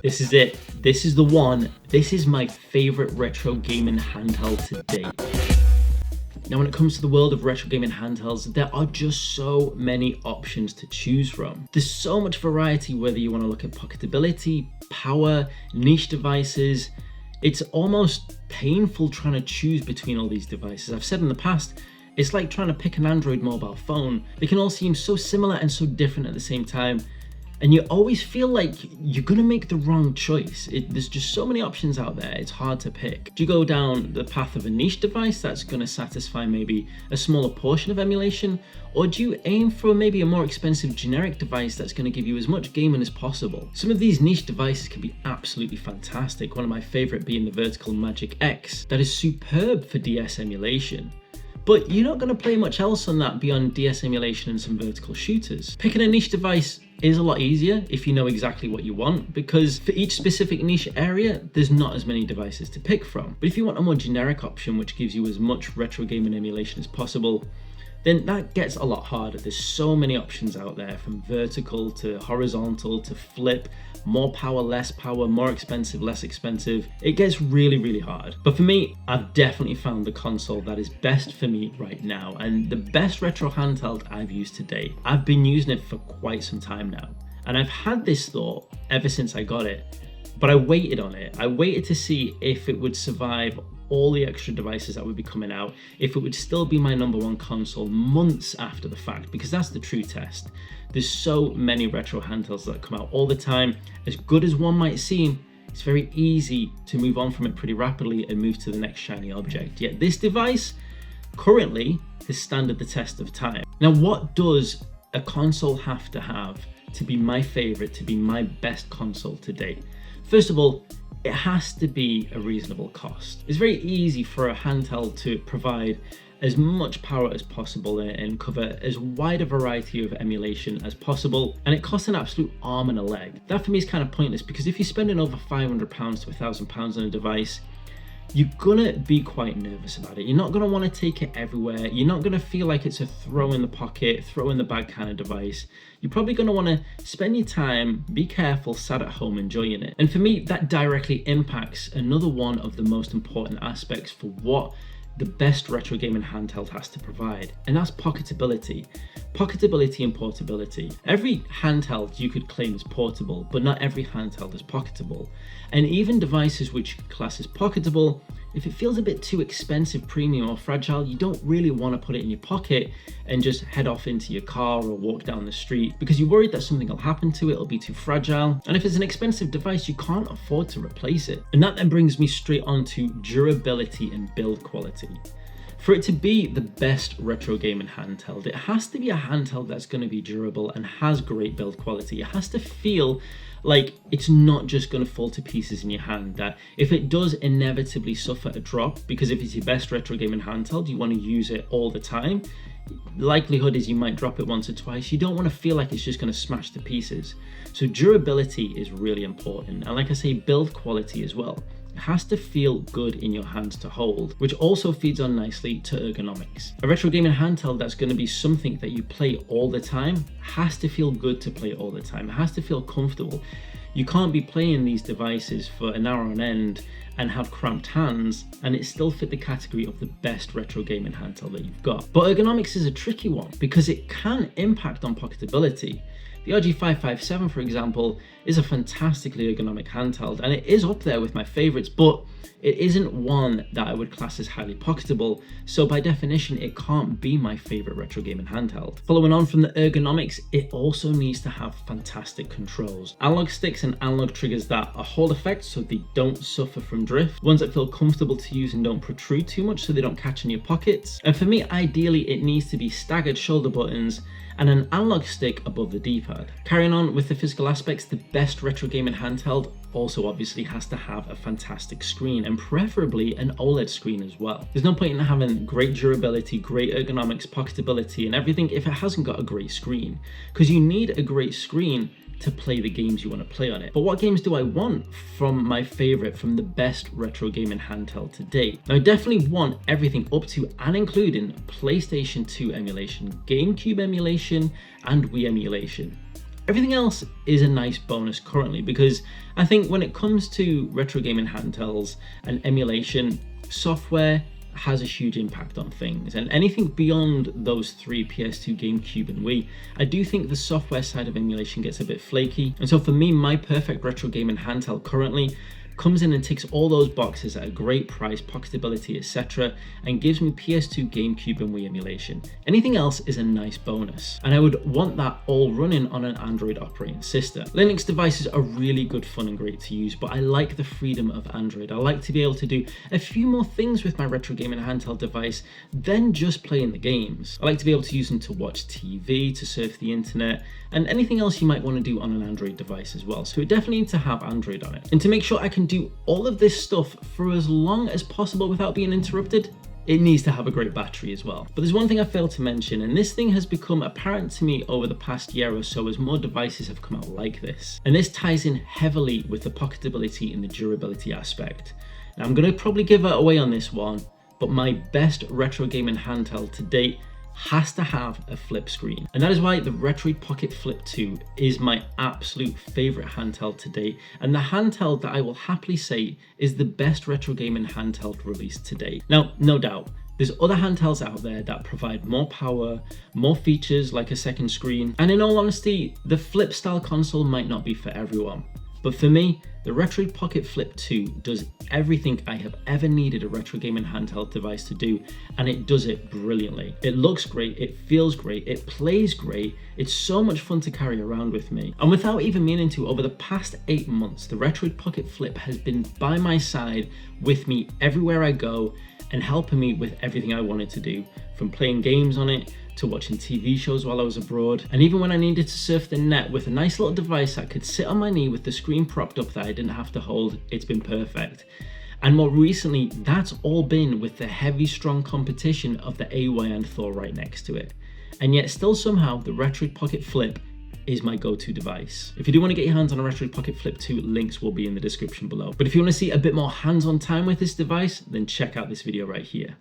This is it. This is the one. This is my favorite retro gaming handheld to date. Now, when it comes to the world of retro gaming handhelds, there are just so many options to choose from. There's so much variety, whether you want to look at pocketability, power, niche devices. It's almost painful trying to choose between all these devices. I've said in the past, it's like trying to pick an Android mobile phone. They can all seem so similar and so different at the same time. And you always feel like you're gonna make the wrong choice. There's just so many options out there, it's hard to pick. Do you go down the path of a niche device that's gonna satisfy maybe a smaller portion of emulation? Or do you aim for maybe a more expensive generic device that's gonna give you as much gaming as possible? Some of these niche devices can be absolutely fantastic. One of my favorite being the Vertical Magic X, that is superb for DS emulation. But you're not going to play much else on that beyond DS emulation and some vertical shooters. Picking a niche device is a lot easier if you know exactly what you want, because for each specific niche area, there's not as many devices to pick from. But if you want a more generic option which gives you as much retro gaming emulation as possible, then that gets a lot harder. There's so many options out there, from vertical to horizontal to flip, more power, less power, more expensive, less expensive. It gets really, really hard. But for me, I've definitely found the console that is best for me right now, and the best retro handheld I've used to date. I've been using it for quite some time now, and I've had this thought ever since I got it, but I waited on it. I waited to see if it would survive all the extra devices that would be coming out, if it would still be my number one console months after the fact, because that's the true test. There's so many retro handhelds that come out all the time. As good as one might seem, it's very easy to move on from it pretty rapidly and move to the next shiny object. Yet this device currently has stood the test of time. Now, what does a console have to be my favorite, to be my best console to date? First of all, it has to be a reasonable cost. It's very easy for a handheld to provide as much power as possible and cover as wide a variety of emulation as possible, and it costs an absolute arm and a leg. That for me is kind of pointless, because if you're spending over £500 to £1,000 on a device, you're gonna be quite nervous about it. You're not gonna want to take it everywhere. You're not gonna feel like it's a throw in the pocket, throw in the bag kind of device. You're probably gonna want to spend your time, be careful, sat at home enjoying it. And for me, that directly impacts another one of the most important aspects for what the best retro gaming handheld has to provide, and that's pocketability. Pocketability and portability. Every handheld you could claim is portable, but not every handheld is pocketable. And even devices which you class as pocketable, if it feels a bit too expensive, premium, or fragile, you don't really want to put it in your pocket and just head off into your car or walk down the street, because you're worried that something will happen to it, it'll be too fragile. And if it's an expensive device, you can't afford to replace it. And that then brings me straight on to durability and build quality. For it to be the best retro gaming handheld, it has to be a handheld that's going to be durable and has great build quality. It has to feel like it's not just going to fall to pieces in your hand, that if it does inevitably suffer a drop, because if it's your best retro gaming handheld, you want to use it all the time, likelihood is you might drop it once or twice. You don't want to feel like it's just going to smash to pieces. So durability is really important, and like I say, build quality as well. It has to feel good in your hands to hold, which also feeds on nicely to ergonomics. A retro gaming handheld that's going to be something that you play all the time has to feel good to play all the time. It has to feel comfortable. You can't be playing these devices for an hour on end and have cramped hands and it still fit the category of the best retro gaming handheld that you've got. But ergonomics is a tricky one because it can impact on pocketability. The RG557, for example, is a fantastically ergonomic handheld, and it is up there with my favorites, but it isn't one that I would class as highly pocketable, so by definition, it can't be my favorite retro gaming handheld. Following on from the ergonomics, it also needs to have fantastic controls. Analog sticks and analog triggers that are Hall effect, so they don't suffer from drift. Ones that feel comfortable to use and don't protrude too much, so they don't catch in your pockets. And for me, ideally, it needs to be staggered shoulder buttons and an analog stick above the D-pad. Carrying on with the physical aspects, the best retro gaming handheld also obviously has to have a fantastic screen, and preferably an OLED screen as well. There's no point in having great durability, great ergonomics, pocketability and everything if it hasn't got a great screen, because you need a great screen to play the games you want to play on it. But what games do I want from my favorite, from the best retro gaming handheld to date? Now, I definitely want everything up to and including PlayStation 2 emulation, GameCube emulation, and Wii emulation. Everything else is a nice bonus currently, because I think when it comes to retro gaming handhelds and emulation, software has a huge impact on things, and anything beyond those three, PS2, GameCube and Wii, I do think the software side of emulation gets a bit flaky. And so for me, my perfect retro gaming handheld currently comes in and ticks all those boxes at a great price, pocketability, etc., and gives me PS2, GameCube and Wii emulation. Anything else is a nice bonus, and I would want that all running on an Android operating system. Linux devices are really good fun and great to use, but I like the freedom of Android. I like to be able to do a few more things with my retro gaming handheld device than just playing the games. I like to be able to use them to watch TV, to surf the internet, and anything else you might want to do on an Android device as well. So it definitely needs to have Android on it. And to make sure I can do all of this stuff for as long as possible without being interrupted, it needs to have a great battery as well. But there's one thing I failed to mention, and this thing has become apparent to me over the past year or so as more devices have come out like this. And this ties in heavily with the pocketability and the durability aspect. Now I'm going to probably give it away on this one, but my best retro gaming handheld to date has to have a flip screen. And that is why the Retroid Pocket Flip 2 is my absolute favorite handheld to date, and the handheld that I will happily say is the best retro gaming handheld released to date. Now, no doubt, there's other handhelds out there that provide more power, more features like a second screen, and in all honesty, the flip style console might not be for everyone. But for me, the Retroid Pocket Flip 2 does everything I have ever needed a retro gaming handheld device to do, and it does it brilliantly. It looks great, it feels great, it plays great, it's so much fun to carry around with me. And without even meaning to, over the past 8 months, the Retroid Pocket Flip has been by my side with me everywhere I go and helping me with everything I wanted to do, from playing games on it to watching TV shows while I was abroad, and even when I needed to surf the net with a nice little device that could sit on my knee with the screen propped up that I didn't have to hold, it's been perfect. And more recently, that's all been with the heavy, strong competition of the AY and Thor right next to it. And yet still somehow the Retroid Pocket Flip is my go-to device. If you do want to get your hands on a Retroid Pocket Flip 2, links will be in the description below. But if you want to see a bit more hands-on time with this device, then check out this video right here.